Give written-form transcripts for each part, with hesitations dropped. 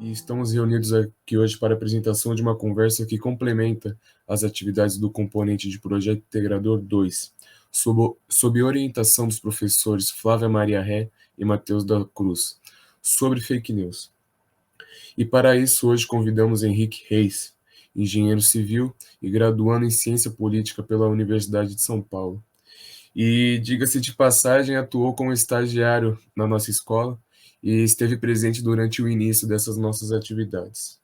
e estamos reunidos aqui hoje para a apresentação de uma conversa que complementa as atividades do componente de Projeto Integrador 2, sob orientação dos professores Flávia Maria Ré e Matheus da Cruz, sobre fake news. E para isso, hoje convidamos Henrique Reis, engenheiro civil e graduando em Ciência Política pela Universidade de São Paulo. E, diga-se de passagem, atuou como estagiário na nossa escola e esteve presente durante o início dessas nossas atividades.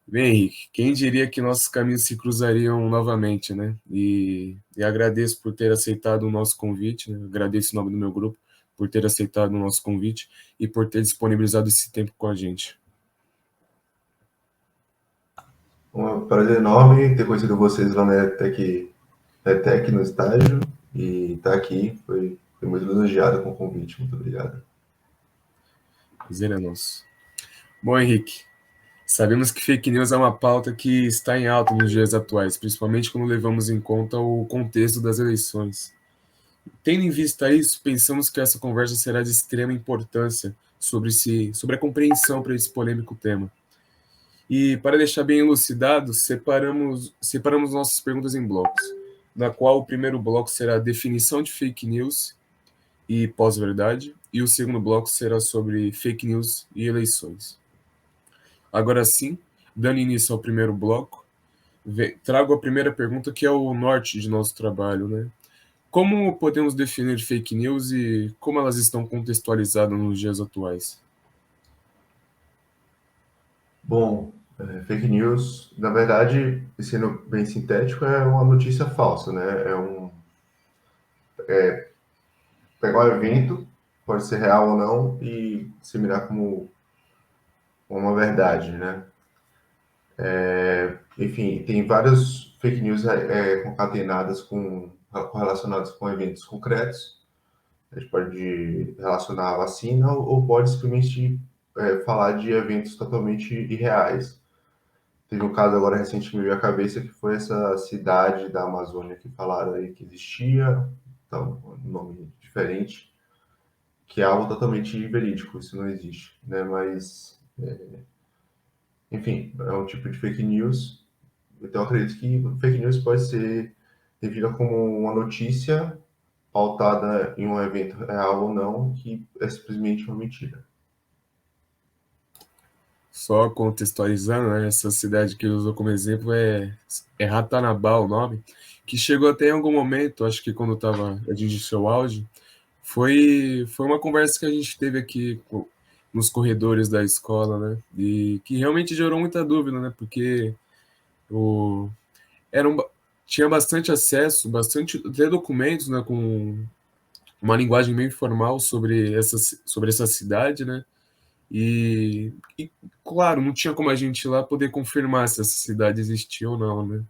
Bem, Henrique, quem diria que nossos caminhos se cruzariam novamente, né? E agradeço por ter aceitado o nosso convite, né? Agradeço em nome do meu grupo por ter aceitado o nosso convite e por ter disponibilizado esse tempo com a gente. Um prazer enorme ter conhecido vocês lá na ETEC no estágio e estar aqui. Foi muito elogiado com o convite. Muito obrigado. Prazer é nosso. Bom, Henrique, sabemos que fake news é uma pauta que está em alta nos dias atuais, principalmente quando levamos em conta o contexto das eleições. Tendo em vista isso, pensamos que essa conversa será de extrema importância sobre a compreensão para esse polêmico tema. E para deixar bem elucidado, separamos nossas perguntas em blocos, na qual o primeiro bloco será a definição de fake news e pós-verdade, e o segundo bloco será sobre fake news e eleições. Agora sim, dando início ao primeiro bloco, trago a primeira pergunta, que é o norte de nosso trabalho, né? Como podemos definir fake news e como elas estão contextualizadas nos dias atuais? Bom, fake news, na verdade, sendo bem sintético, é uma notícia falsa, né? Pegar um evento, pode ser real ou não, e disseminar como uma verdade, né? Enfim, tem várias fake news concatenadas correlacionadas com eventos concretos. A gente pode relacionar a vacina ou pode simplesmente falar de eventos totalmente irreais. Teve um caso agora recente que me veio à cabeça, que foi essa cidade da Amazônia que falaram aí que existia, então, um nome diferente, que é algo totalmente verídico, isso não existe, né? Mas, enfim, é um tipo de fake news. Então, eu acredito que fake news pode ser definida como uma notícia pautada em um evento real ou não, que é simplesmente uma mentira. Só contextualizando, né, essa cidade que usou como exemplo é Ratanabá o nome, que chegou até em algum momento, acho que quando estava atingindo seu auge, foi uma conversa que a gente teve aqui nos corredores da escola, né, e que realmente gerou muita dúvida, né, porque o, era um, tinha bastante acesso, bastante até documentos, né, com uma linguagem meio informal sobre essa cidade, né, e, claro, não tinha como a gente ir lá poder confirmar se essa cidade existia ou não, né?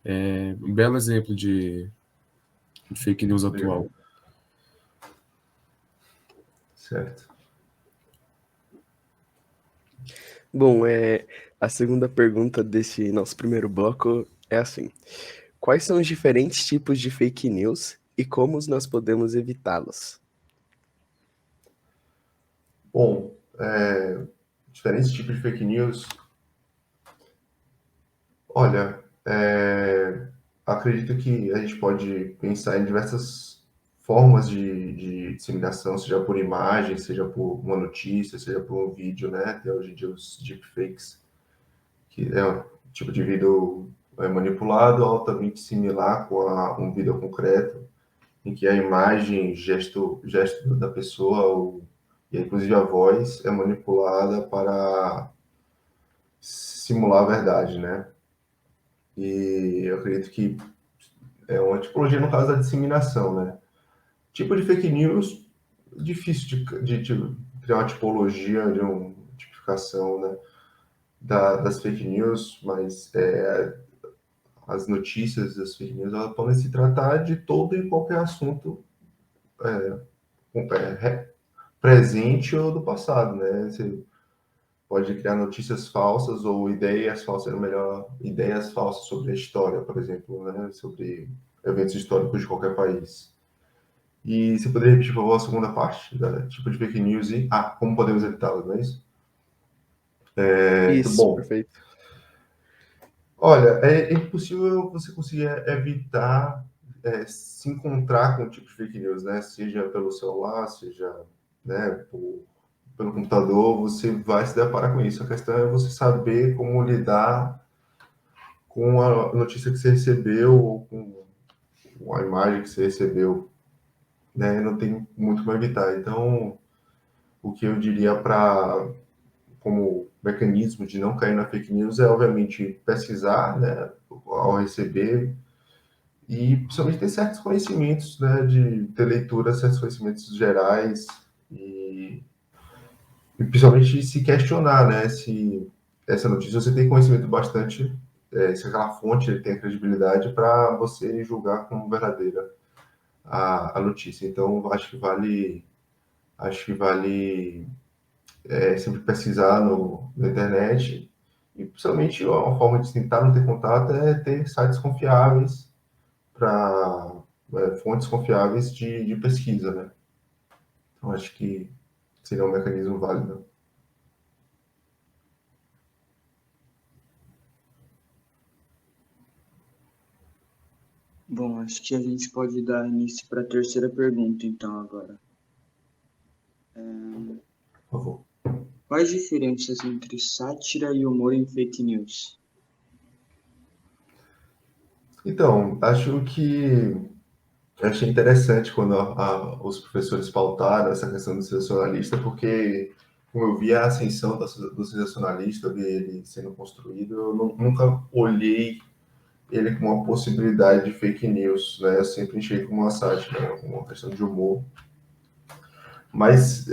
É um belo exemplo de fake news Legal. atual. Certo. Bom, a segunda pergunta desse nosso primeiro bloco é assim: quais são os diferentes tipos de fake news e como nós podemos evitá-los? Bom, diferentes tipos de fake news. Olha, acredito que a gente pode pensar em diversas formas de disseminação, seja por imagem, seja por uma notícia, seja por um vídeo, né? Até hoje em dia os deepfakes, que é um tipo de vídeo manipulado, altamente similar com um vídeo concreto, em que a imagem, gesto da pessoa, e inclusive a voz, é manipulada para simular a verdade, né? E eu acredito que é uma tipologia no caso da disseminação, né? Tipo de fake news, difícil de criar uma tipologia, de uma tipificação, né? Das fake news, mas as notícias das fake news, elas podem se tratar de todo e qualquer assunto presente ou do passado, né? Você pode criar notícias falsas ou ideias falsas, ou melhor, ideias falsas sobre a história, por exemplo, né? Sobre eventos históricos de qualquer país. E você poderia repetir, por favor, a segunda parte, da tipo de fake news e como podemos evitá-las, não é isso? Muito Isso, bom. perfeito. Olha, é impossível você conseguir evitar se encontrar com o tipo de fake news, né? Seja pelo celular, seja, né, pelo computador, você vai se deparar com isso. A questão é você saber como lidar com a notícia que você recebeu ou com a imagem que você recebeu, né? Não tem muito como evitar. Então, o que eu diria para como mecanismo de não cair na fake news é, obviamente, pesquisar, né, ao receber e principalmente ter certos conhecimentos, né, de ter leitura, certos conhecimentos gerais e principalmente se questionar, né, se essa notícia você tem conhecimento bastante, se aquela fonte ele tem a credibilidade para você julgar como verdadeira a notícia. Então, acho que vale sempre pesquisar na internet e principalmente uma forma de tentar não ter contato é ter sites confiáveis para fontes confiáveis de pesquisa, né? Então acho que seria um mecanismo válido. Bom, acho que a gente pode dar início para a terceira pergunta, então, agora. Por favor. Quais diferenças entre sátira e humor em fake news? Então, achei interessante quando os professores pautaram essa questão do sensacionalista, porque como eu vi a ascensão do sensacionalista, eu vi ele sendo construído, eu nunca olhei ele como uma possibilidade de fake news, né? Eu sempre enxerguei como uma sátira, uma questão de humor. Mas,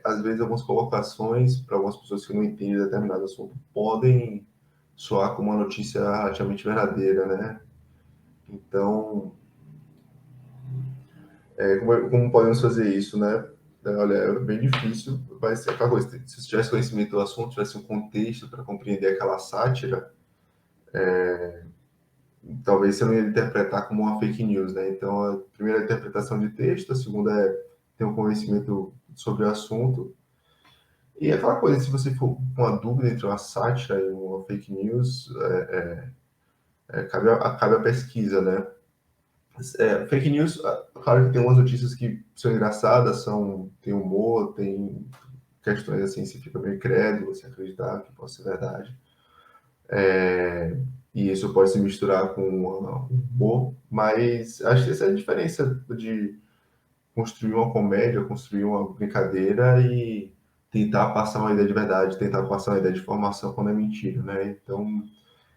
às vezes, algumas colocações, para algumas pessoas que não entendem determinado assunto, podem soar como uma notícia relativamente verdadeira, né? Então, como podemos fazer isso, né? Olha, é bem difícil, vai ser aquela coisa. Se você tivesse conhecimento do assunto, tivesse um contexto para compreender aquela sátira, talvez você não ia interpretar como uma fake news, né? Então, a primeira é a interpretação de texto, a segunda é ter um conhecimento sobre o assunto. E é aquela coisa, se você for com uma dúvida entre uma sátira e uma fake news, cabe a pesquisa, né? Fake news, claro que tem umas notícias que são engraçadas, tem humor, tem questões assim, você fica meio incrédulo, você acreditar que pode ser verdade. E isso pode se misturar com humor, mas acho que essa é a diferença de construir uma comédia, construir uma brincadeira e tentar passar uma ideia de verdade, tentar passar uma ideia de informação quando é mentira, né? Então,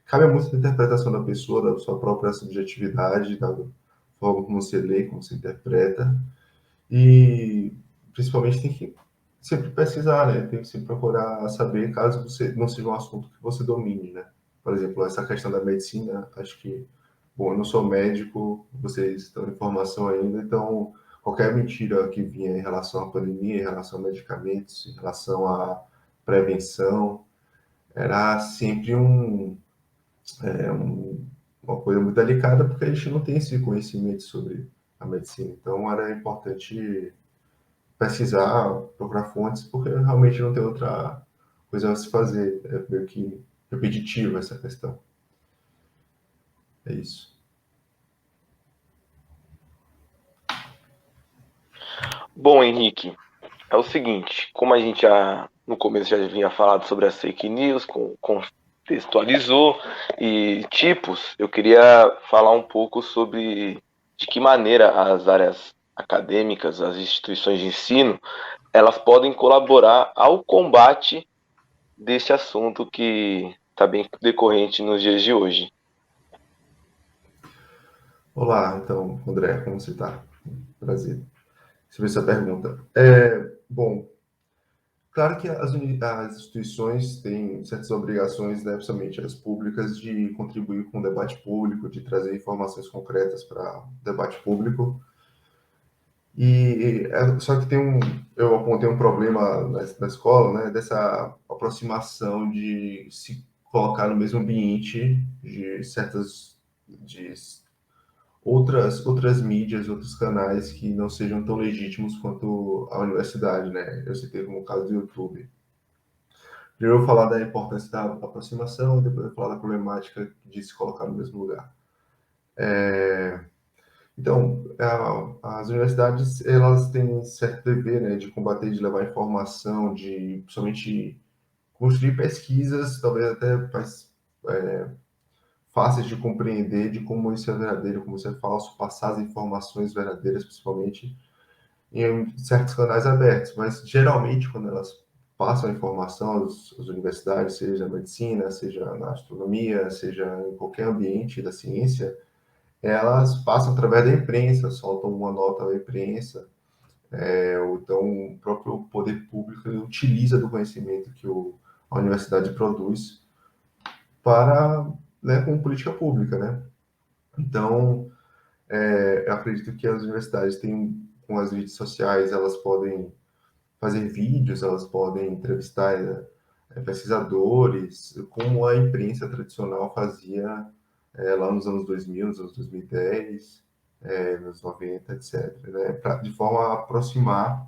cabe muito da interpretação da pessoa, da sua própria subjetividade, da forma como você lê, como você interpreta. E, principalmente, tem que sempre pesquisar, né? Tem que sempre procurar saber, caso você não seja um assunto que você domine, né? Por exemplo, essa questão da medicina, acho que, bom, eu não sou médico, vocês estão em formação ainda, então qualquer mentira que vinha em relação à pandemia, em relação a medicamentos, em relação à prevenção, era sempre uma coisa muito delicada, porque a gente não tem esse conhecimento sobre a medicina. Então, era importante pesquisar, procurar fontes, porque realmente não tem outra coisa a se fazer. É meio que repetitiva essa questão. É isso. Bom, Henrique, é o seguinte, como a gente já no começo já vinha falado sobre as fake news, contextualizou e tipos, eu queria falar um pouco sobre de que maneira as áreas acadêmicas, as instituições de ensino, elas podem colaborar ao combate desse assunto que está bem decorrente nos dias de hoje. Olá, então, André, como você está? Prazer. Sobre essa pergunta. Bom, claro que as instituições têm certas obrigações, né, principalmente as públicas, de contribuir com o debate público, de trazer informações concretas para o debate público. Só que eu apontei um problema na escola, né, dessa aproximação de se colocar no mesmo ambiente de outras mídias, outros canais que não sejam tão legítimos quanto a universidade, né? Eu citei como o caso do YouTube. Primeiro eu vou falar da importância da aproximação, depois eu vou falar da problemática de se colocar no mesmo lugar. Então, as universidades, elas têm certo dever, né, de combater, de levar informação, de, principalmente, construir pesquisas, talvez até fáceis de compreender de como isso é verdadeiro, como isso é falso, passar as informações verdadeiras, principalmente, em certos canais abertos. Mas, geralmente, quando elas passam a informação, as universidades, seja na medicina, seja na astronomia, seja em qualquer ambiente da ciência, elas passam através da imprensa, soltam uma nota à imprensa, ou então o próprio poder público ele utiliza do conhecimento que a universidade produz para, né, como política pública, né? Então, eu acredito que as universidades têm, com as redes sociais, elas podem fazer vídeos, elas podem entrevistar pesquisadores, como a imprensa tradicional fazia lá nos anos 2000, nos anos 2010, nos 90, etc., né? De forma a aproximar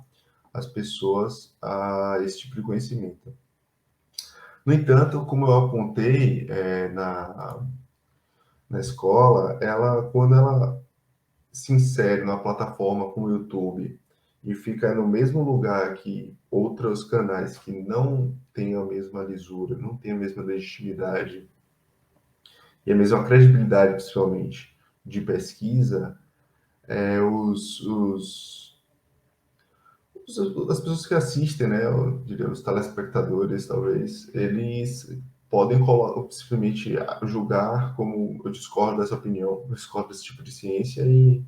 as pessoas a esse tipo de conhecimento. No entanto, como eu apontei na escola, quando ela se insere numa plataforma como o YouTube e fica no mesmo lugar que outros canais que não têm a mesma lisura, não têm a mesma legitimidade e a mesma credibilidade, principalmente, de pesquisa, as pessoas que assistem, né, eu diria, os telespectadores, talvez, eles podem simplesmente julgar como eu discordo dessa opinião, eu discordo desse tipo de ciência e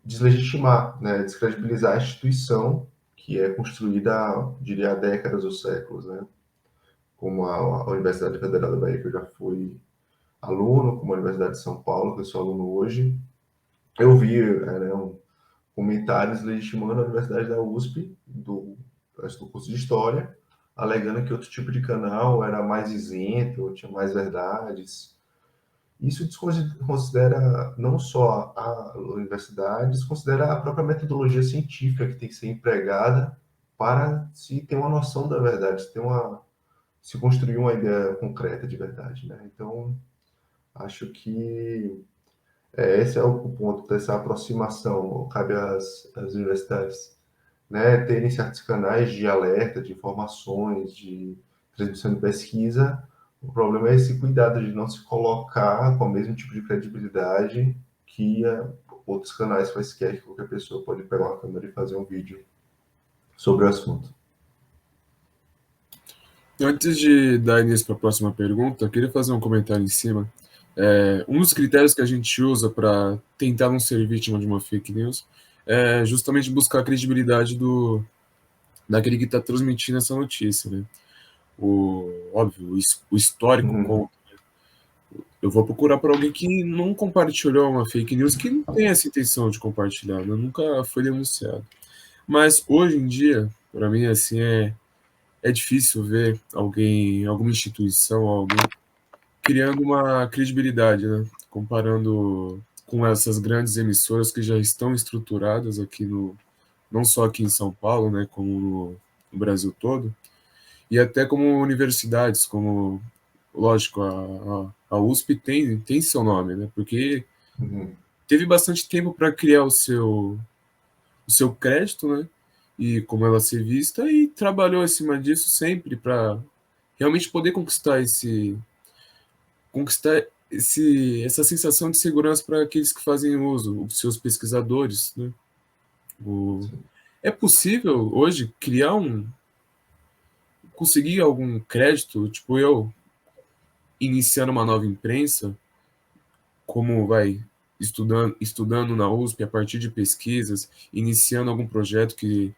deslegitimar, né, descredibilizar a instituição que é construída, diria, há décadas ou séculos, né, como a Universidade Federal da Bahia, que eu já fui aluno, como a Universidade de São Paulo, que eu sou aluno hoje. Eu vi comentários legitimando a Universidade da USP, acho, do curso de História, alegando que outro tipo de canal era mais isento, tinha mais verdades. Isso desconsidera não só a universidade, desconsidera a própria metodologia científica que tem que ser empregada para se ter uma noção da verdade, se construir uma ideia concreta de verdade, né? Então, acho que esse é o ponto dessa aproximação. Cabe às universidades, né, terem certos canais de alerta, de informações, de transmissão de pesquisa. O problema é esse cuidado de não se colocar com o mesmo tipo de credibilidade que outros canais quaisquer, que qualquer pessoa pode pegar uma câmera e fazer um vídeo sobre o assunto. Antes de dar início para a próxima pergunta, eu queria fazer um comentário em cima. Um dos critérios que a gente usa para tentar não ser vítima de uma fake news é justamente buscar a credibilidade daquele que está transmitindo essa notícia, né? Óbvio, o histórico conta. Eu vou procurar por alguém que não compartilhou uma fake news, que não tem essa intenção de compartilhar, né? Nunca foi denunciado. Mas hoje em dia, para mim, assim, é difícil ver alguma instituição, alguém criando uma credibilidade, né? Comparando com essas grandes emissoras que já estão estruturadas aqui não só aqui em São Paulo, né? Como no Brasil todo, e até como universidades, como, lógico, a USP tem seu nome, né? Porque teve bastante tempo para criar o seu crédito, né? E como ela ser vista, e trabalhou acima disso sempre para realmente poder essa sensação de segurança para aqueles que fazem uso, os seus pesquisadores, né? É possível hoje conseguir algum crédito, tipo eu iniciando uma nova imprensa, como estudando na USP a partir de pesquisas, iniciando algum projeto que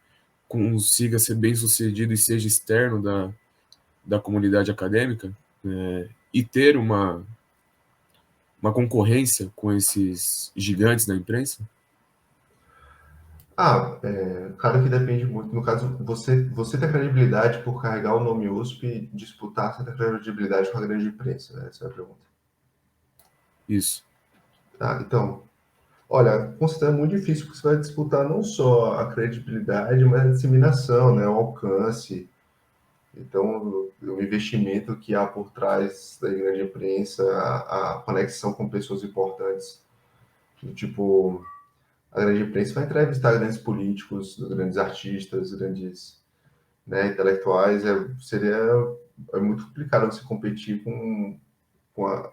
consiga ser bem sucedido e seja externo da comunidade acadêmica, e ter uma concorrência com esses gigantes da imprensa? Claro que depende muito. No caso, você tem credibilidade por carregar o nome USP e disputar certa credibilidade com a grande imprensa, né? Essa é a pergunta. Isso. Tá, então, olha, considero muito difícil, porque você vai disputar não só a credibilidade, mas a disseminação, né? O alcance. Então, o investimento que há por trás da grande imprensa, a conexão com pessoas importantes, tipo, a grande imprensa vai entrevistar grandes políticos, grandes artistas, grandes, né, intelectuais, é muito complicado você competir com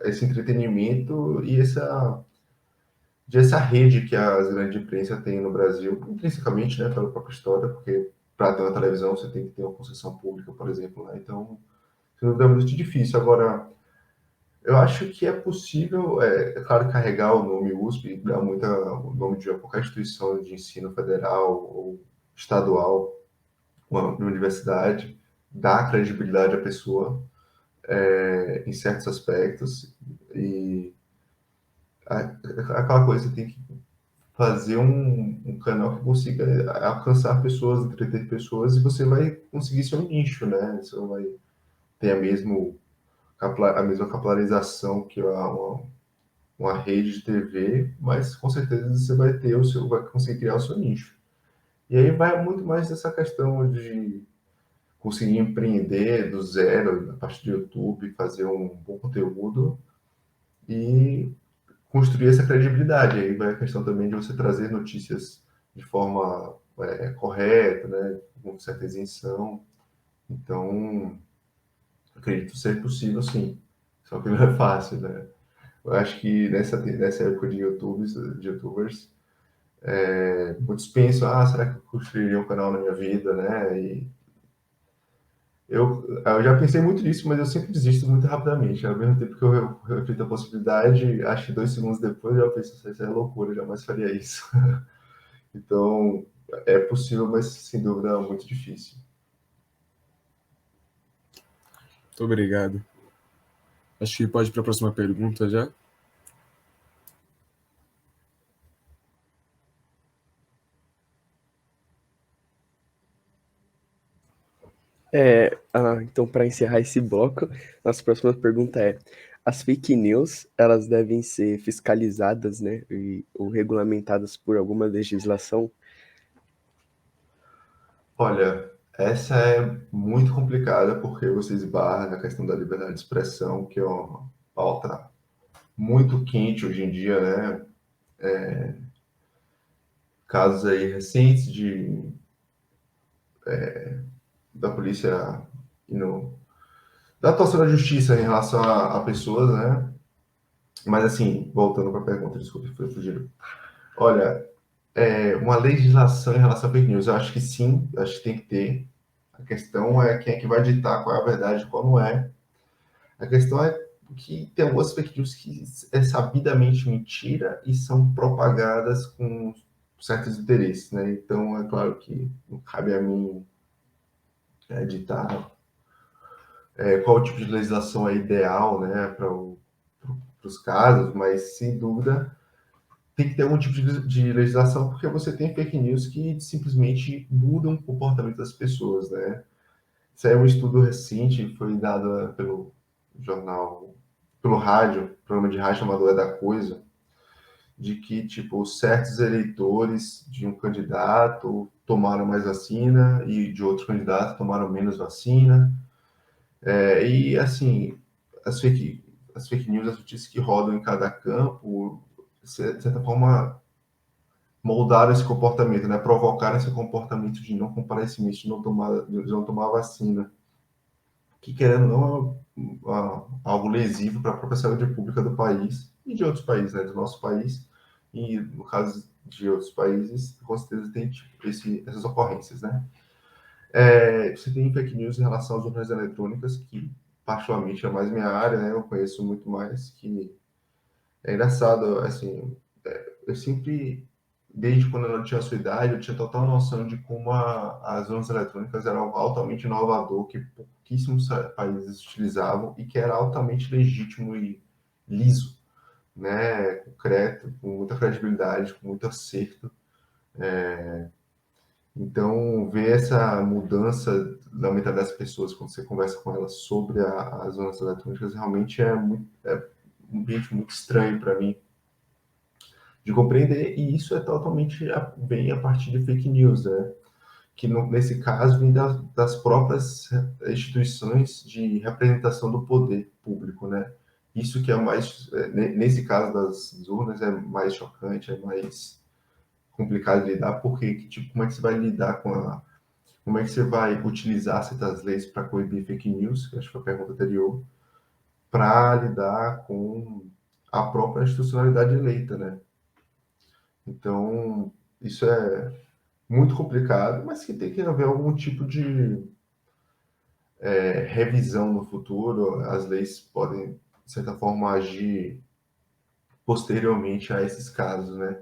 esse entretenimento e essa rede que as grandes imprensa tem no Brasil, intrinsecamente, né, pela própria história, porque para ter uma televisão você tem que ter uma concessão pública, por exemplo, né? Então, sem dúvida é muito difícil. Agora, eu acho que é possível, é claro, carregar o nome USP, dar o nome de qualquer instituição de ensino federal ou estadual, uma universidade, dá credibilidade à pessoa, em certos aspectos, e aquela coisa, você tem que fazer um canal que consiga alcançar pessoas, entreter pessoas, e você vai conseguir seu nicho, né? Você não vai ter a mesma capilarização que uma rede de TV, mas com certeza você vai conseguir criar o seu nicho. E aí vai muito mais dessa questão de conseguir empreender do zero, a partir do YouTube, fazer um bom conteúdo e construir essa credibilidade. Aí vai a questão também de você trazer notícias de forma correta, né, com certa isenção. Então, acredito ser possível, sim. Só que não é fácil, né? Eu acho que nessa época de YouTubers, muitos pensam, será que eu construiria um canal na minha vida, né? E eu já pensei muito nisso, mas eu sempre desisto muito rapidamente. Ao mesmo tempo que eu reflito a possibilidade, acho que 2 segundos depois eu já penso, isso é loucura, eu jamais faria isso. Então, é possível, mas sem dúvida é muito difícil. Muito obrigado. Acho que pode ir para a próxima pergunta já. Então, para encerrar esse bloco, nossa próxima pergunta é: as fake news, elas devem ser fiscalizadas, né, ou regulamentadas por alguma legislação? Olha, essa é muito complicada porque você esbarra na questão da liberdade de expressão, que é uma pauta muito quente hoje em dia, né? Casos aí recentes da polícia e da atuação da justiça em relação a pessoas, né? Mas assim, voltando para a pergunta, desculpe, foi fugir. Olha, uma legislação em relação a fake news, eu acho que sim, eu acho que tem que ter. A questão é quem é que vai ditar qual é a verdade e qual não é. A questão é que tem algumas fake news que é sabidamente mentira e são propagadas com certos interesses, né? Então, é claro que não cabe a mim ditar qual tipo de legislação é ideal, né, para os casos, mas sem dúvida tem que ter algum tipo de legislação, porque você tem fake news que simplesmente mudam o comportamento das pessoas, né? Isso aí é um estudo recente, foi dado pelo jornal, pelo rádio, programa de rádio chamado É da Coisa, de que, tipo, certos eleitores de um candidato tomaram mais vacina e de outro candidato tomaram menos vacina. E, assim, as fake, as fake news, as notícias que rodam em cada campo, de certa forma, moldaram esse comportamento, né? Provocaram esse comportamento de não comparecimento, de não tomar vacina, que, querendo ou não, algo lesivo para a própria saúde pública do país e de outros países, né? Do nosso país, e no caso de outros países, com certeza tem tipo, essas ocorrências, né? Você tem fake news em relação às urnas eletrônicas, que particularmente é mais minha área, né? Eu conheço muito mais, que é engraçado, assim, eu sempre, desde quando eu não tinha a sua idade, eu tinha total noção de como as urnas eletrônicas eram algo altamente inovador, que pouquíssimos países utilizavam e que era altamente legítimo e liso, né? Concreto, com muita credibilidade, com muito acerto. Então, ver essa mudança da mentalidade das pessoas quando você conversa com elas sobre as urnas eletrônicas realmente é um ambiente muito estranho para mim de compreender, e isso é totalmente bem a partir de fake news, né? que nesse caso vem das próprias instituições de representação do poder público, né? Isso que é mais, nesse caso das urnas, é mais chocante, é mais complicado de lidar, porque tipo, como é que você vai lidar como é que você vai utilizar certas leis para coibir fake news, que acho que foi a pergunta anterior, para lidar com a própria institucionalidade eleita, né? Então, isso é muito complicado, mas que tem que haver algum tipo de revisão no futuro. As leis podem, de certa forma, agir posteriormente a esses casos, né?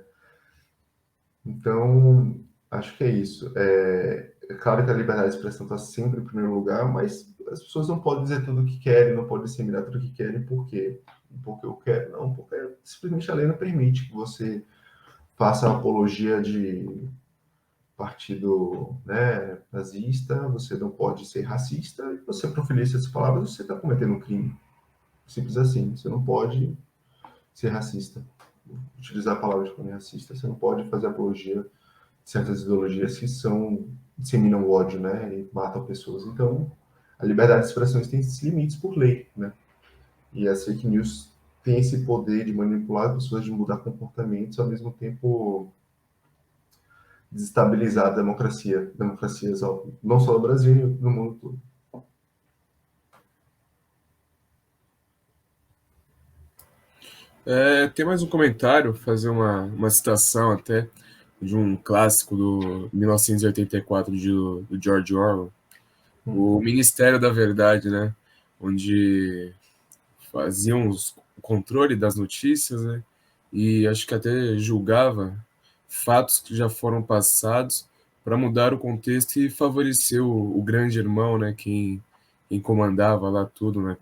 Então, acho que é isso. É claro que a liberdade de expressão está sempre em primeiro lugar, mas as pessoas não podem dizer tudo o que querem, não podem disseminar tudo o que querem, por quê? Porque eu quero, não, porque simplesmente a lei não permite que você faça apologia de partido, né, nazista, você não pode ser racista, e você proferir essas palavras, você está cometendo um crime. Simples assim, você não pode ser racista, utilizar a palavra de forma racista, você não pode fazer apologia de certas ideologias que disseminam o ódio, né, e matam pessoas. Então, a liberdade de expressão tem esses limites por lei, né, e as fake news têm esse poder de manipular as pessoas, de mudar comportamentos, ao mesmo tempo desestabilizar a democracias, não só no Brasil, no mundo todo. Tem mais um comentário, fazer uma citação até de um clássico do 1984 do George Orwell, o Ministério da Verdade, né? Onde faziam o controle das notícias, né? E acho que até julgava fatos que já foram passados para mudar o contexto e favorecer o grande irmão, né? Quem comandava lá tudo, né?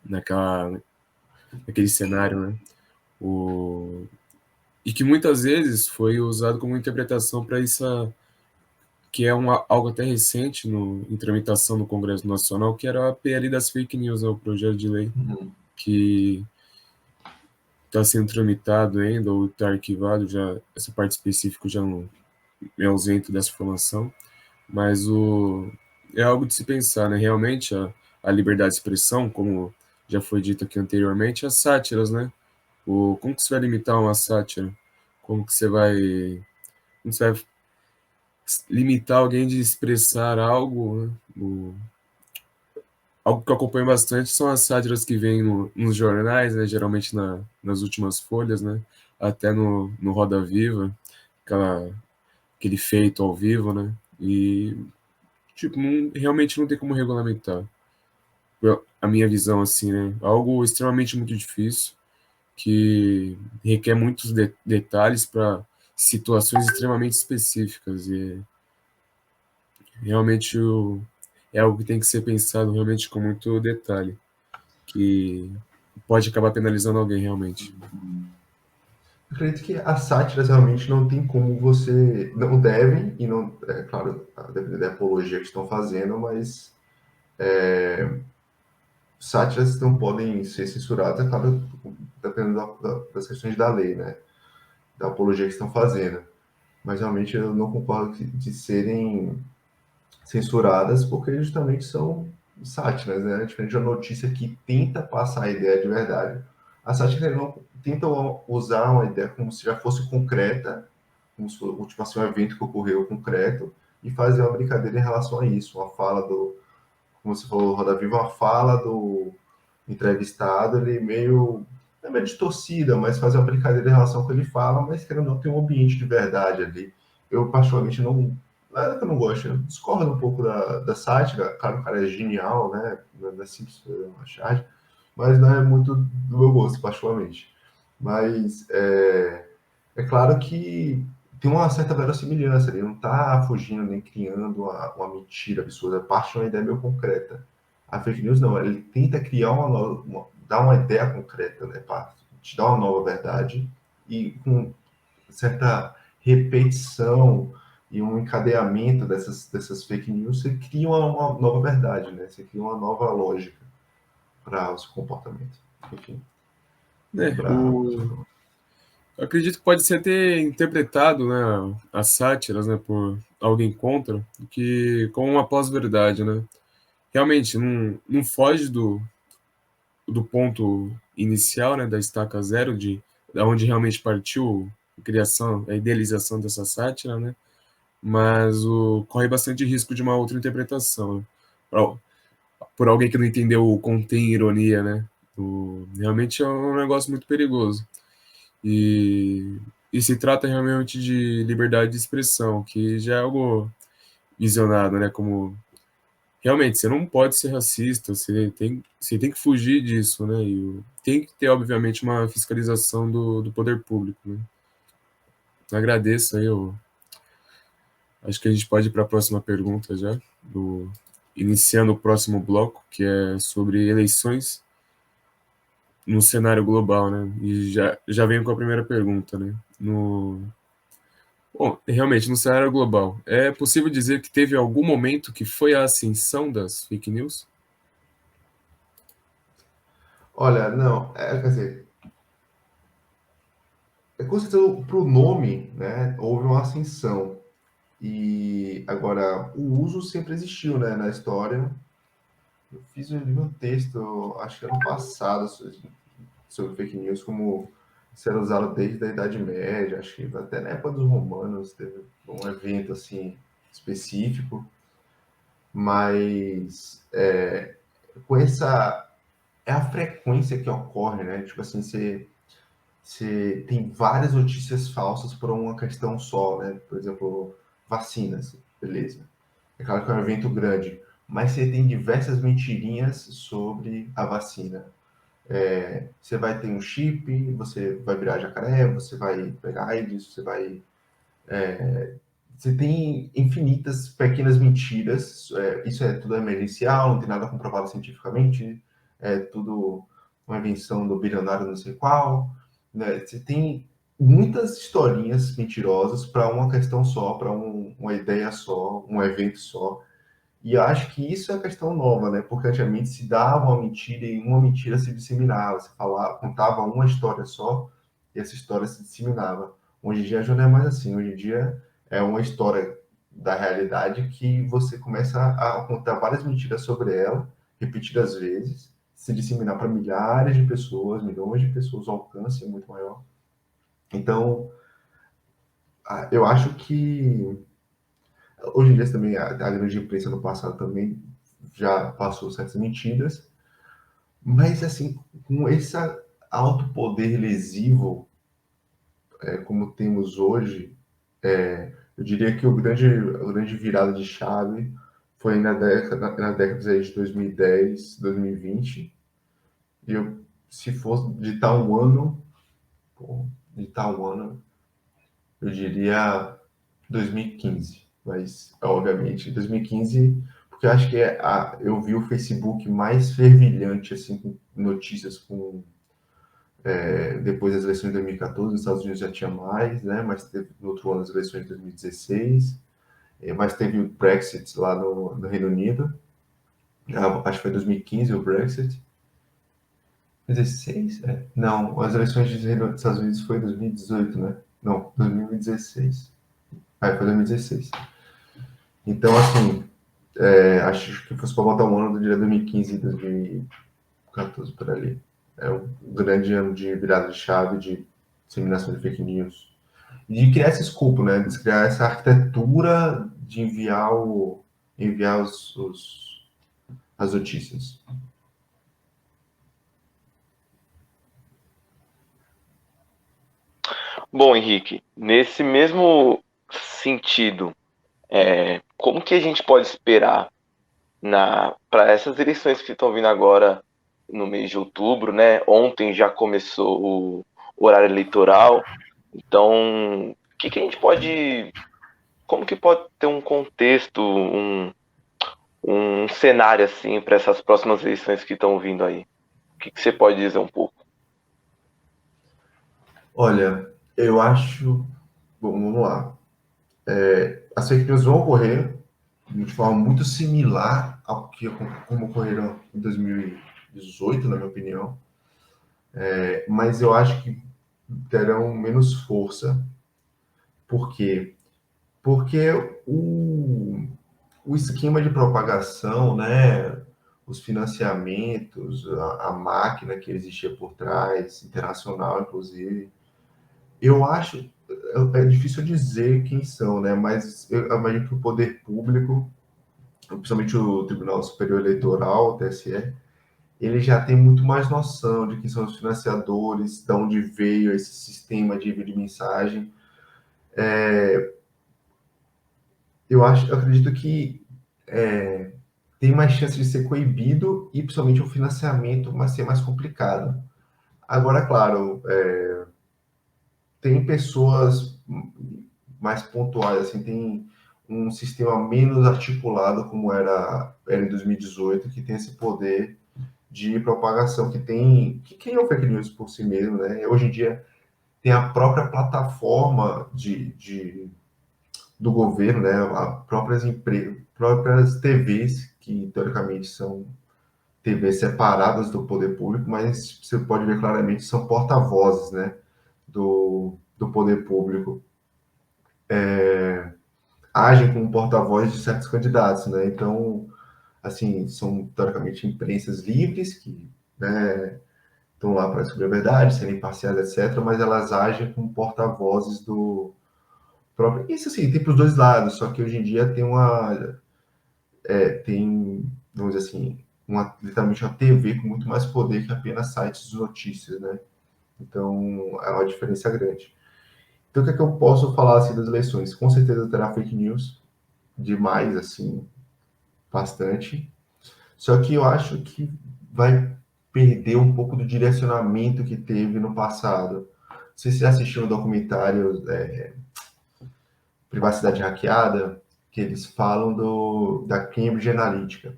Naquele cenário, né? E que muitas vezes foi usado como interpretação para isso, que é algo até recente em tramitação no Congresso Nacional, que era a PL das fake news, né, o projeto de lei que está sendo tramitado ainda ou está arquivado, já essa parte específica já não me ausento dessa informação, mas é algo de se pensar, né? Realmente a liberdade de expressão, como já foi dito aqui anteriormente, as sátiras, né? Como que você vai limitar uma sátira? Como você vai limitar alguém de expressar algo, né? Algo que eu acompanho bastante são as sátiras que vêm nos jornais, né? Geralmente nas últimas folhas, né? Até no Roda Viva, aquele feito ao vivo, né? E, tipo, realmente não tem como regulamentar. A minha visão, assim, né? Algo extremamente muito difícil, que requer muitos detalhes para situações extremamente específicas. E realmente é algo que tem que ser pensado realmente com muito detalhe, que pode acabar penalizando alguém realmente. Eu acredito que as sátiras realmente não tem como você, não devem, e não, é claro, dependendo da apologia que estão fazendo, mas sátiras não podem ser censuradas, é claro, dependendo das questões da lei, né, da apologia que estão fazendo. Mas realmente eu não concordo de serem censuradas, porque justamente são sátiras, né? Diferente da notícia que tenta passar a ideia de verdade. A sátira não tenta usar uma ideia como se já fosse concreta, como se fosse tipo assim, um evento que ocorreu concreto, e fazer uma brincadeira em relação a isso. Uma fala como você falou, Roda Viva, uma fala do entrevistado, ele é meio distorcida, mas faz uma brincadeira em relação ao que ele fala, mas querendo ou não tem um ambiente de verdade ali. Eu, particularmente, nada que eu não gosto, eu discordo um pouco da sátira, claro que o cara é genial, né, não é simples achar, mas não é muito do meu gosto, particularmente. Mas é claro que tem uma certa verossimilhança, ele não está fugindo nem criando uma mentira absurda, parte de uma ideia meio concreta. A fake news não, ele tenta criar dar uma ideia concreta, né, para te dar uma nova verdade e com certa repetição e um encadeamento dessas fake news, você cria uma nova verdade, né? Você cria uma nova lógica para o seu comportamento. Enfim, Né, para eu acredito que pode ser até interpretado, né, as sátiras, né, por alguém contra do que como uma pós-verdade, né? Realmente, não foge do ponto inicial, né, da estaca zero, da onde realmente partiu a criação, a idealização dessa sátira, né? Mas corre bastante risco de uma outra interpretação, né? Por alguém que não entendeu o contém ironia, né? Realmente é um negócio muito perigoso. E, e se trata realmente de liberdade de expressão, que já é algo visionado, né? Como realmente você não pode ser racista, você tem que fugir disso, né? Tem que ter, obviamente, uma fiscalização do poder público, né? Agradeço aí, acho que a gente pode ir para a próxima pergunta já, iniciando o próximo bloco, que é sobre eleições no cenário global, né? E já venho com a primeira pergunta, né? Bom, realmente, no cenário global, é possível dizer que teve algum momento que foi a ascensão das fake news? Olha, não, quer dizer, com certeza para o nome, né, houve uma ascensão. E agora, o uso sempre existiu, né, na história. Eu li um texto, acho que ano passado, sobre fake news, como isso era usado desde a Idade Média, acho que até na época dos romanos teve um evento assim específico, mas com essa é a frequência que ocorre, né? Tipo assim, você tem várias notícias falsas por uma questão só, né? Por exemplo, vacinas, beleza. É claro que é um evento grande, mas você tem diversas mentirinhas sobre a vacina. Você vai ter um chip, você vai virar jacaré, você vai pegar AIDS, você tem infinitas pequenas mentiras. Isso tudo é emergencial, não tem nada comprovado cientificamente, é tudo uma invenção do bilionário não sei qual. Né? Você tem muitas historinhas mentirosas para uma questão só, para uma ideia só, um evento só. E eu acho que isso é a questão nova, né? Porque antigamente se dava uma mentira e uma mentira se disseminava. Você falava, contava uma história só e essa história se disseminava. Hoje em dia já não é mais assim. Hoje em dia é uma história da realidade que você começa a contar várias mentiras sobre ela, repetidas vezes, se disseminar para milhares de pessoas, milhões de pessoas, o alcance é muito maior. Então, eu acho que hoje em dia também a grande imprensa no passado também já passou certas mentiras, mas assim, com esse alto poder lesivo como temos hoje, eu diria que a grande virada de chave foi na década de 2010, 2020. E se fosse de tal ano, eu diria 2015. Mas, obviamente, 2015, porque eu acho que eu vi o Facebook mais fervilhante, assim, com notícias depois das eleições de 2014, nos Estados Unidos já tinha mais, né? Mas teve no outro ano as eleições de 2016, mas teve o Brexit lá no Reino Unido, acho que foi 2015 o Brexit. 16? Não, as eleições dos Estados Unidos foi em 2018, né? Não, 2016. Foi 2016. Então, assim, acho que fosse para botar um ano do dia 2015 e 2014 por ali. É um grande ano de virada de chave, de disseminação de fake news. E de criar esse escopo, né? De criar essa arquitetura de enviar as notícias. Bom, Henrique, nesse mesmo sentido, como que a gente pode esperar para essas eleições que estão vindo agora no mês de outubro, né? Ontem já começou o horário eleitoral, então que a gente pode, como que pode ter um contexto, um cenário assim para essas próximas eleições que estão vindo aí? O que você pode dizer um pouco? Olha, eu acho. Bom, vamos lá. As fake news vão ocorrer de forma muito similar ao que como ocorreram em 2018, na minha opinião. Mas eu acho que terão menos força, porque Porque o esquema de propagação, né, os financiamentos, a máquina que existia por trás, internacional inclusive, eu acho, é difícil dizer quem são, né, mas eu imagino que o poder público, principalmente o Tribunal Superior Eleitoral, o TSE, ele já tem muito mais noção de quem são os financiadores, de onde veio esse sistema de envio de mensagem. Eu acredito que tem mais chance de ser coibido e principalmente o financiamento vai ser mais complicado. Agora, claro, tem pessoas mais pontuais, assim, tem um sistema menos articulado como era em 2018, que tem esse poder de propagação, que cria o fake news por si mesmo, né? Hoje em dia tem a própria plataforma do governo, né? As próprias TVs, que teoricamente são TVs separadas do poder público, mas você pode ver claramente são porta-vozes, né? Do poder público. Agem como porta-voz de certos candidatos, né? Então, assim, são teoricamente imprensas livres que, né, estão lá para descobrir a verdade, serem imparciais, etc., mas elas agem como porta-vozes do próprio. Isso, assim, tem para os dois lados, só que hoje em dia tem, vamos dizer assim, literalmente uma TV com muito mais poder que apenas sites de notícias, né? Então, é uma diferença grande. Então, o que é que eu posso falar assim das eleições? Com certeza terá fake news, demais, assim, bastante. Só que eu acho que vai perder um pouco do direcionamento que teve no passado. Não sei se você assistiu o documentário Privacidade Hackeada, que eles falam da Cambridge Analytica,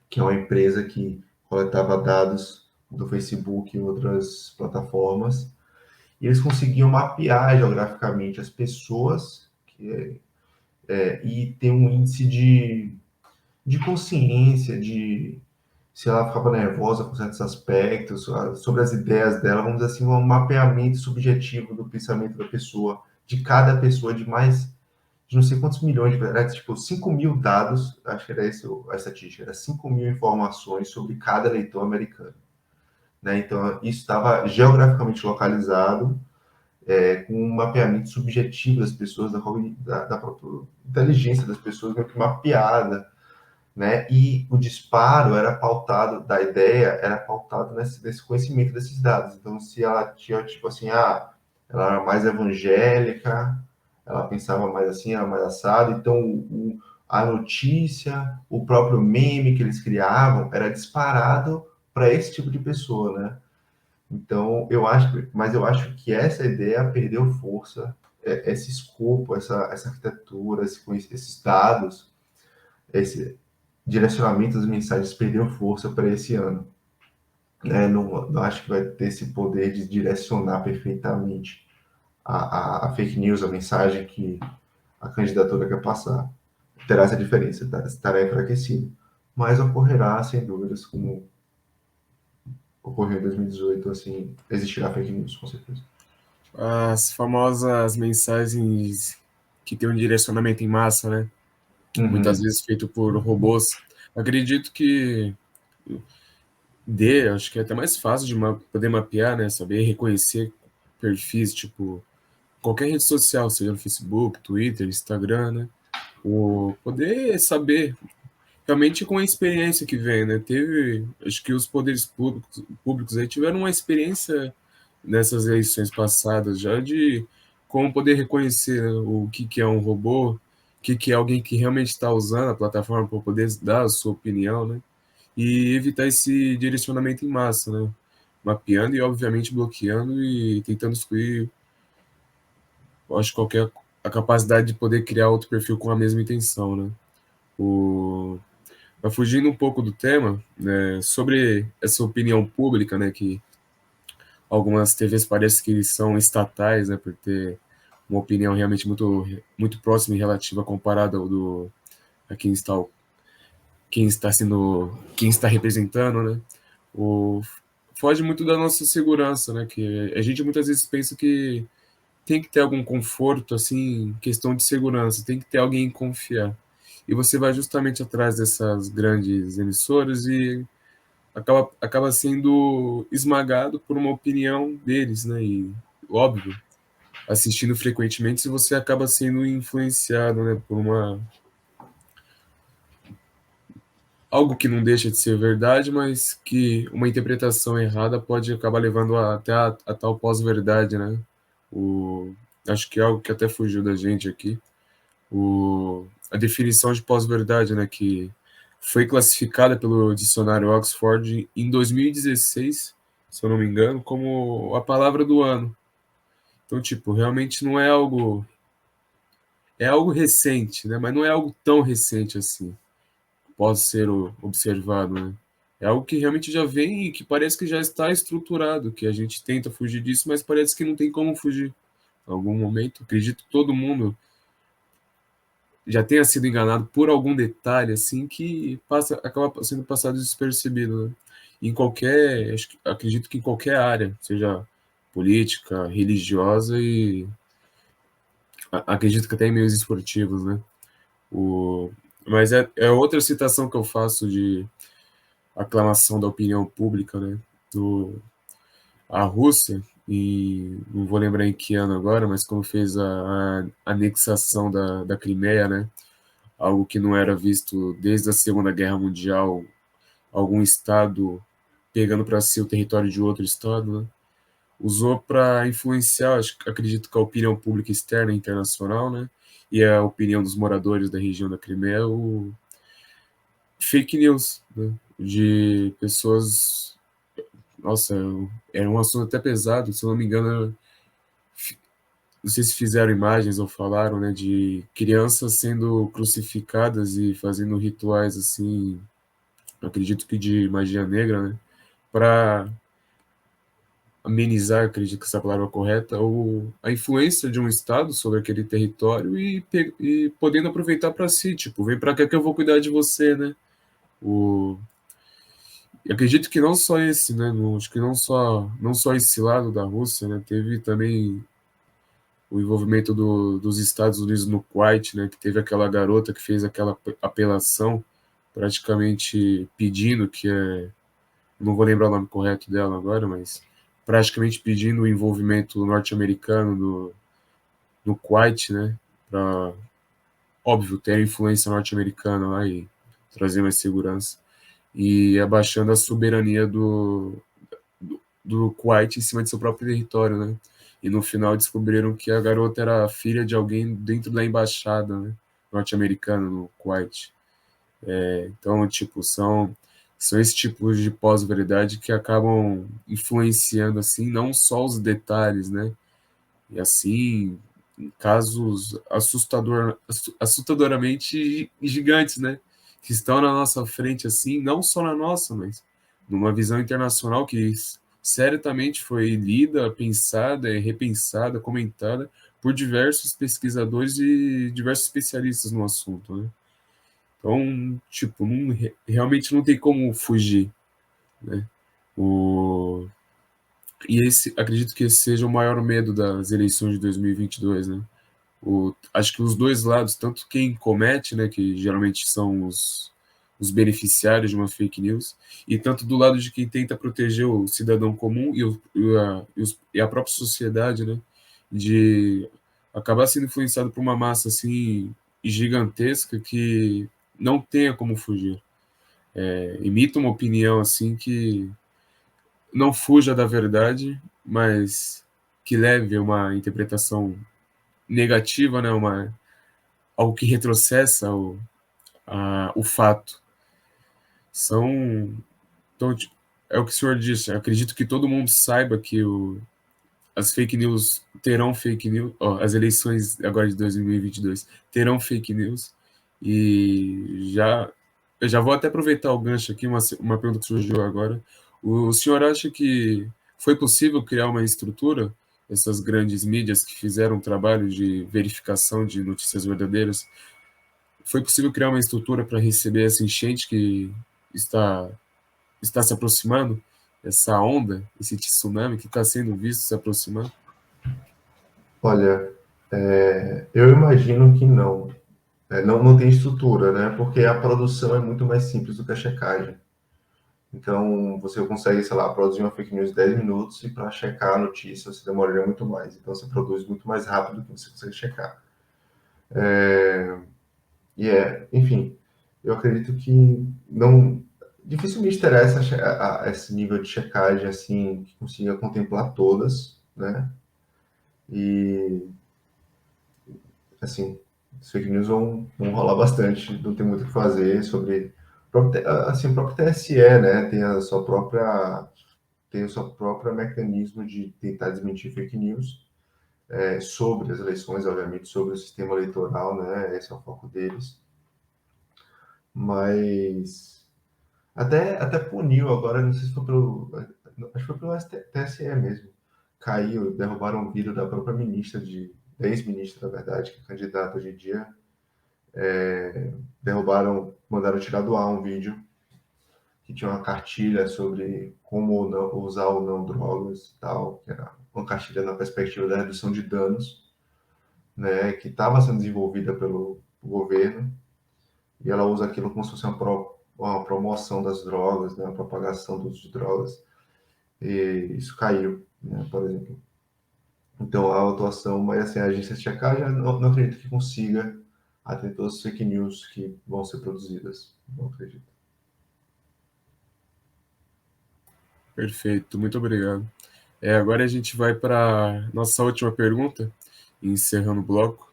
que é uma empresa que coletava dados do Facebook e outras plataformas, e eles conseguiam mapear geograficamente as pessoas e ter um índice de consciência, de se ela ficava nervosa com certos aspectos, sobre as ideias dela, vamos dizer assim, um mapeamento subjetivo do pensamento da pessoa, de cada pessoa, de não sei quantos milhões, era tipo 5 mil dados, acho que era esse a estatística, era 5 mil informações sobre cada eleitor americano. Né? Então, isso estava geograficamente localizado, com um mapeamento subjetivo das pessoas, da própria inteligência das pessoas, meio que mapeada, né? E o disparo era pautado, da ideia, era pautado nesse conhecimento desses dados. Então, se ela tinha, tipo assim, ela era mais evangélica, ela pensava mais assim, era mais assado, então a notícia, o próprio meme que eles criavam, era disparado para esse tipo de pessoa, né? Então, eu acho que essa ideia perdeu força, esse escopo, essa arquitetura, esses dados, esse direcionamento das mensagens perdeu força para esse ano. Não acho que vai ter esse poder de direcionar perfeitamente a fake news, a mensagem que a candidatura quer passar. Terá essa diferença, estará enfraquecido. Mas ocorrerá, sem dúvidas, como ocorreu em 2018, assim, existirá fake news, com certeza. As famosas mensagens que tem um direcionamento em massa, né? Muitas vezes feito por robôs. Acredito que acho que é até mais fácil de poder mapear, né? Saber reconhecer perfis, tipo, qualquer rede social, seja no Facebook, Twitter, Instagram, né? O poder saber realmente com a experiência que vem, né? Acho que os poderes públicos aí tiveram uma experiência nessas eleições passadas já de como poder reconhecer, né, o que é um robô, o que é alguém que realmente está usando a plataforma para poder dar a sua opinião, né? E evitar esse direcionamento em massa, né? Mapeando e, obviamente, bloqueando e tentando excluir, acho, a capacidade de poder criar outro perfil com a mesma intenção, né? O, mas fugindo um pouco do tema, né, sobre essa opinião pública, né, que algumas TVs parecem que são estatais, né, por ter uma opinião realmente muito próxima e relativa comparada a quem está representando, né? Foge muito da nossa segurança, né? Que a gente muitas vezes pensa que tem que ter algum conforto, assim, questão de segurança, tem que ter alguém em confiar. E você vai justamente atrás dessas grandes emissoras e acaba sendo esmagado por uma opinião deles, né? E, óbvio, assistindo frequentemente, você acaba sendo influenciado, né, por algo que não deixa de ser verdade, mas que uma interpretação errada pode acabar levando até a tal pós-verdade, né? Acho que é algo que até fugiu da gente aqui. A definição de pós-verdade, né, que foi classificada pelo dicionário Oxford em 2016, se eu não me engano, como a palavra do ano. Então, tipo, realmente não é algo... É algo recente, né? Mas não é algo tão recente assim. Pode ser observado, né? É algo que realmente já vem e que parece que já está estruturado, que a gente tenta fugir disso, mas parece que não tem como fugir. Em algum momento, acredito que todo mundo já tenha sido enganado por algum detalhe assim que acaba sendo passado despercebido, né? Em qualquer, acredito que em qualquer área, seja política, religiosa e acredito que até em meios esportivos, né? Mas é outra citação que eu faço de aclamação da opinião pública, né? A Rússia, e não vou lembrar em que ano agora, mas como fez a anexação da Crimeia, né? Algo que não era visto desde a Segunda Guerra Mundial, algum estado pegando para si o território de outro estado, né? Usou para influenciar, acredito que a opinião pública externa e internacional, né? E a opinião dos moradores da região da Crimeia, o fake news, né? De pessoas. Nossa, era um assunto até pesado, se eu não me engano, não sei se fizeram imagens ou falaram, né, de crianças sendo crucificadas e fazendo rituais assim, acredito que de magia negra, né, para amenizar, acredito que essa palavra é correta, a influência de um estado sobre aquele território e podendo aproveitar para si, tipo, vem para cá que eu vou cuidar de você, né? E acredito que não só esse, né? Acho que não só esse lado da Rússia, né? Teve também o envolvimento dos Estados Unidos no Kuwait, né? Que teve aquela garota que fez aquela apelação, praticamente pedindo não vou lembrar o nome correto dela agora, mas praticamente pedindo o envolvimento norte-americano no Kuwait, né? Para, óbvio, ter a influência norte-americana lá e trazer mais segurança e abaixando a soberania do Kuwait em cima de seu próprio território, né? E no final descobriram que a garota era filha de alguém dentro da embaixada, né, norte-americana no Kuwait. Então, tipo, são esses tipos de pós-verdade que acabam influenciando, assim, não só os detalhes, né? E assim, em casos assustadoramente gigantes, né? Que estão na nossa frente, assim, não só na nossa, mas numa visão internacional que certamente foi lida, pensada, repensada, comentada por diversos pesquisadores e diversos especialistas no assunto, né? Então, tipo, realmente não tem como fugir, né? O, acredito que esse seja o maior medo das eleições de 2022, né? Acho que os dois lados, tanto quem comete, né, que geralmente são os beneficiários de uma fake news, e tanto do lado de quem tenta proteger o cidadão comum e a própria sociedade, né, de acabar sendo influenciado por uma massa assim gigantesca que não tenha como fugir. Imita uma opinião assim que não fuja da verdade, mas que leve a uma interpretação negativa, né, algo que retrocessa o fato. Então, tipo, é o que o senhor disse, eu acredito que todo mundo saiba que as fake news terão fake news, as eleições agora de 2022 terão fake news, e eu já vou até aproveitar o gancho aqui, uma pergunta que surgiu agora. O senhor acha que foi possível criar uma estrutura, essas grandes mídias que fizeram um trabalho de verificação de notícias verdadeiras, foi possível criar uma estrutura para receber essa enchente que está, está se aproximando, essa onda, esse tsunami que está sendo visto se aproximar? Olha, eu imagino que não. Não tem estrutura, né? Porque a produção é muito mais simples do que a checagem. Então, você consegue, sei lá, produzir uma fake news em 10 minutos e para checar a notícia você demoraria muito mais. Então, você produz muito mais rápido do que você consegue checar. Enfim, eu acredito que não. Dificilmente terá esse nível de checagem assim, que consiga contemplar todas, né? E, assim, as fake news vão rolar bastante, não tem muito o que fazer sobre. Assim, o próprio TSE, né? Tem o seu próprio mecanismo de tentar desmentir fake news sobre as eleições, obviamente, sobre o sistema eleitoral, né? Esse é o foco deles. Mas até puniu agora, não sei se foi acho que foi pelo TSE mesmo. Caiu, derrubaram um vídeo da própria da ex-ministra, na verdade, que é candidata hoje em dia. Mandaram tirar do ar um vídeo que tinha uma cartilha sobre como ou não, usar ou não drogas e tal, que era uma cartilha na perspectiva da redução de danos, né, que estava sendo desenvolvida pelo governo, e ela usa aquilo como se fosse uma promoção das drogas, né, a propagação do uso de drogas, e isso caiu, né, por exemplo. Então, a atuação, mas assim, a agência de checagem não acredito que consiga atender todas as fake news que vão ser produzidas. Não acredito. Perfeito, muito obrigado. Agora a gente vai para nossa última pergunta, encerrando o bloco,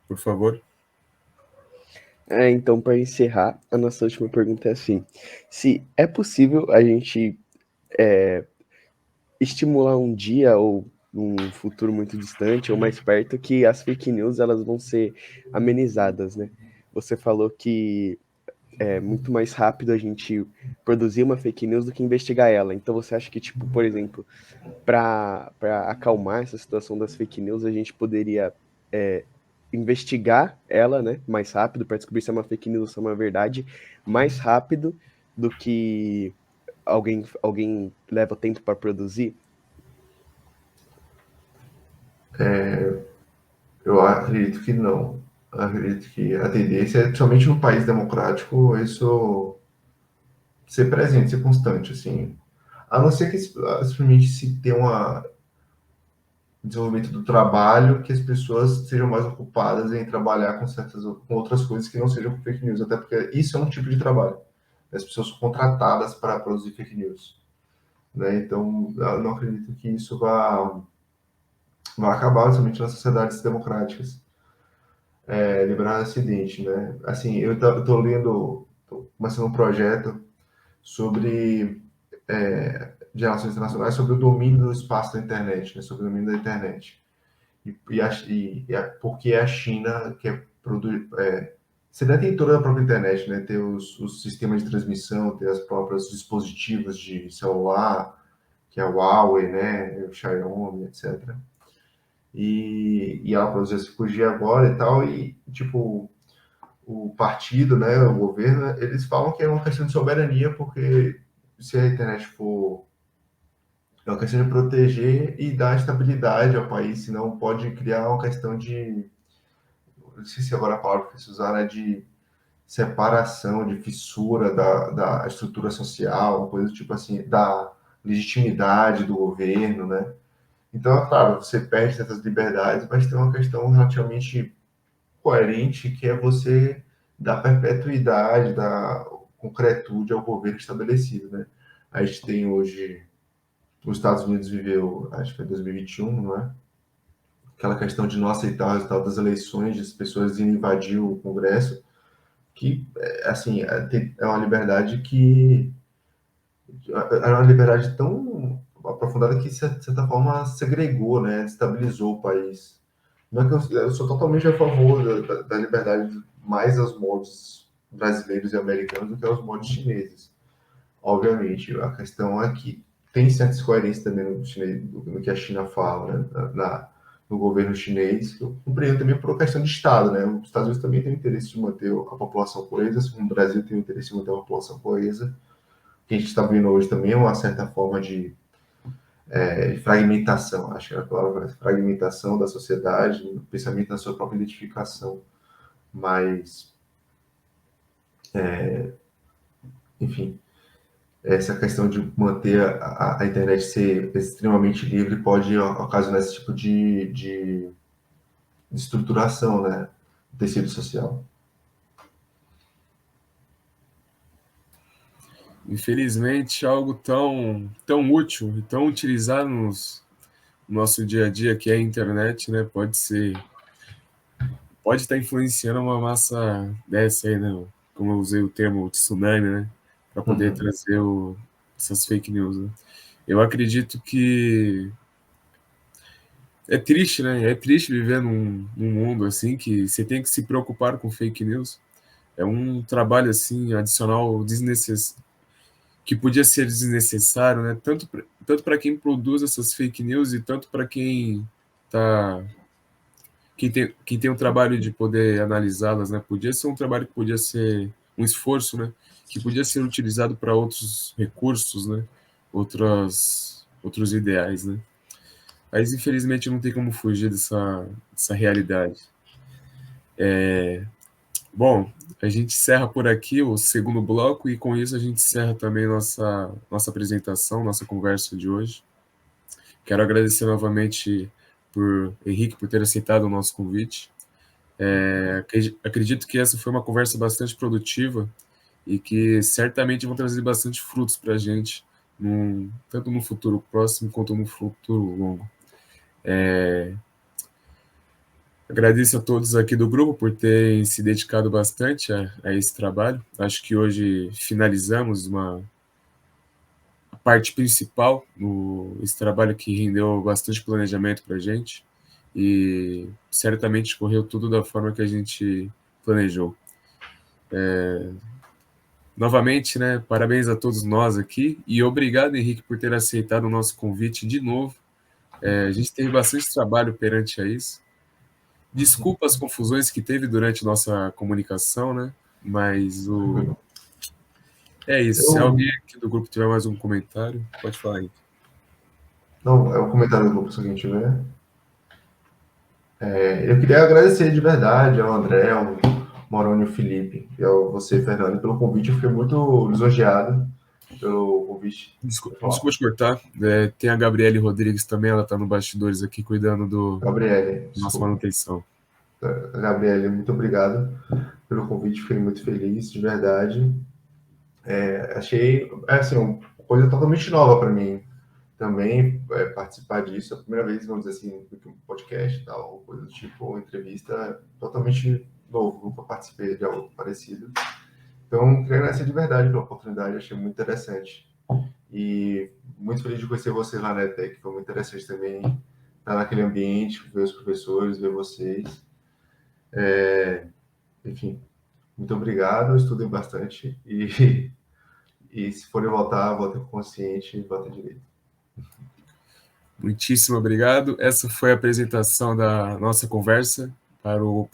por favor. Então, para encerrar, a nossa última pergunta é assim: se é possível a gente estimular um dia ou um futuro muito distante ou mais perto que as fake news elas vão ser amenizadas, né? Você falou que é muito mais rápido a gente produzir uma fake news do que investigar ela. Então você acha que, tipo, por exemplo, para acalmar essa situação das fake news, a gente poderia investigar ela, né, mais rápido, para descobrir se é uma fake news ou se é uma verdade, mais rápido do que alguém leva tempo para produzir? Eu acredito que não. Acredito que a tendência é, principalmente no país democrático, isso ser presente, ser constante, assim. A não ser que simplesmente se tenha desenvolvimento do trabalho, que as pessoas sejam mais ocupadas em trabalhar com outras coisas que não sejam fake news, até porque isso é um tipo de trabalho. As pessoas são contratadas para produzir fake news, né? Então, eu não acredito que isso vai acabar, principalmente nas sociedades democráticas. Lembrar acidente, né? Assim, eu tô lendo, tô começando um projeto sobre de relações internacionais sobre o domínio do espaço da internet, né? Sobre o domínio da internet porque a China quer ser detentora da própria internet, né? Ter os sistemas de transmissão, ter as próprias dispositivos de celular, que é a Huawei, né? O Xiaomi, etc. E ela produziu essa 5G agora e tal, e tipo o partido, né, o governo, eles falam que é uma questão de soberania, porque se a internet for é uma questão de proteger e dar estabilidade ao país, senão pode criar uma questão de, não sei se agora a palavra que se usar é de separação, de fissura da estrutura social, uma coisa tipo assim, da legitimidade do governo, né? Então, é claro, você perde certas liberdades, mas tem uma questão relativamente coerente, que é você dar perpetuidade, dar concretude ao governo estabelecido, né? A gente tem hoje, os Estados Unidos viveu, acho que foi 2021, não é? Aquela questão de não aceitar o resultado das eleições, de as pessoas irem invadir o Congresso, que, assim, é uma liberdade que era uma liberdade tão aprofundada que, de certa forma, segregou, né? Destabilizou o país. Não é que eu sou totalmente a favor da liberdade mais aos moldes brasileiros e americanos do que aos moldes chineses. Obviamente, a questão é que tem certas coerências também no que a China fala, né? No governo chinês. Eu compreendo também por questão de Estado, né? Os Estados Unidos também têm interesse de manter a população coesa, assim como o Brasil tem o interesse de manter a população coesa. O que a gente está vendo hoje também é uma certa forma de fragmentação, acho que era a palavra, fragmentação da sociedade, o pensamento na sua própria identificação. Mas, enfim, essa questão de manter a internet ser extremamente livre pode ocasionar esse tipo de estruturação, né, do tecido social. Infelizmente, algo tão útil e tão utilizado no nosso dia a dia, que é a internet, né, pode estar influenciando uma massa dessa aí, né? Como eu usei o termo tsunami, né? Para poder trazer essas fake news, né? Eu acredito que é triste, né? É triste viver num mundo assim que você tem que se preocupar com fake news. É um trabalho assim adicional que podia ser desnecessário, né? Tanto para quem produz essas fake news e tanto para tá quem tem o trabalho de poder analisá-las, né? Podia ser um trabalho que podia ser um esforço, né? Que podia ser utilizado para outros recursos, né? Outros ideais, né? Mas infelizmente não tem como fugir dessa realidade. Bom, a gente encerra por aqui o segundo bloco e com isso a gente encerra também nossa apresentação, nossa conversa de hoje. Quero agradecer novamente por Henrique por ter aceitado o nosso convite. Acredito que essa foi uma conversa bastante produtiva e que certamente vão trazer bastante frutos para a gente, tanto no futuro próximo quanto no futuro longo. Agradeço a todos aqui do grupo por terem se dedicado bastante a esse trabalho. Acho que hoje finalizamos a parte principal esse trabalho que rendeu bastante planejamento para a gente e certamente correu tudo da forma que a gente planejou. Novamente, né, parabéns a todos nós aqui e obrigado, Henrique, por ter aceitado o nosso convite de novo. A gente teve bastante trabalho perante a isso. Desculpa as confusões que teve durante nossa comunicação, né? Mas é isso. Se alguém aqui do grupo tiver mais um comentário, pode falar aí. Não, é o comentário do grupo, se alguém tiver. Eu queria agradecer de verdade ao André, ao Moroni e ao Felipe, e ao você, Fernando, pelo convite. Eu fiquei muito lisonjeado pelo convite. Desculpa te cortar. Tem a Gabriele Rodrigues também, ela está no bastidores aqui cuidando Gabriele, da nossa manutenção. Gabriele, muito obrigado pelo convite, fiquei muito feliz, de verdade. Achei, assim, uma coisa totalmente nova para mim também, participar disso. É a primeira vez, vamos dizer assim, um podcast, tal, coisa do tipo, ou entrevista totalmente novo, nunca participei de algo parecido. Então, queria agradecer de verdade pela oportunidade, achei muito interessante. E muito feliz de conhecer vocês lá na ETEC, foi muito interessante também estar naquele ambiente, ver os professores, ver vocês. Enfim, muito obrigado, estudem bastante e se forem voltar, voltem consciente e voltem direito. Muitíssimo obrigado. Essa foi a apresentação da nossa conversa para o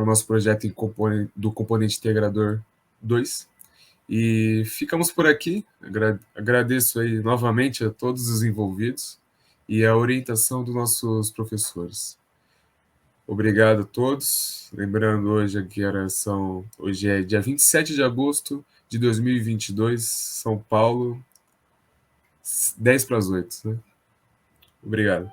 nosso projeto do Componente Integrador 2. E ficamos por aqui. Agradeço aí novamente a todos os envolvidos e a orientação dos nossos professores. Obrigado a todos. Lembrando hoje é dia 27 de agosto de 2022, São Paulo, 7:50, né? Obrigado.